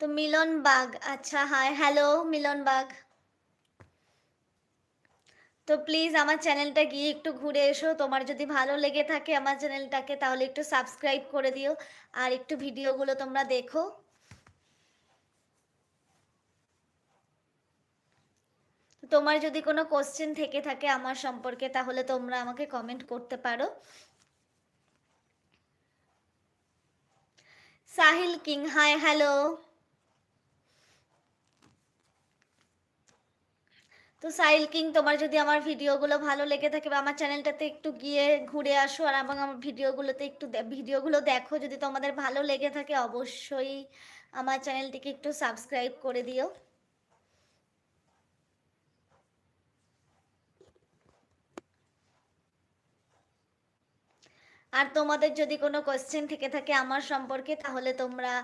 তো মিলন বাগ, আচ্ছা high, hello মিলন bug. তো প্লিজ আমার চ্যানেলটা গিয়ে একটু ঘুরে এসো, তোমার যদি ভালো লেগে থাকে আমার চ্যানেলটাকে তাহলে একটু সাবস্ক্রাইব করে দিও, আর একটু ভিডিওগুলো তোমরা দেখো। তোমার যদি কোনো কোশ্চেন থেকে থাকে আমার সম্পর্কে তাহলে তোমরা আমাকে কমেন্ট করতে পারো। Sahil king, hi hello. তো সাহিল কিং, তোমার যদি আমার ভিডিওগুলো ভালো লেগে থাকে বা আমার চ্যানেলটাতে একটু গিয়ে ঘুরে আসো আর এবং আমার ভিডিওগুলোতে একটু ভিডিওগুলো দেখো, যদি তোমাদের ভালো লেগে থাকে অবশ্যই আমার চ্যানেলটিকে একটু সাবস্ক্রাইব করে দিও। আর তোমাদের যদি কোনো কোশ্চেন থেকে থাকে আমার সম্পর্কে তাহলে তোমরা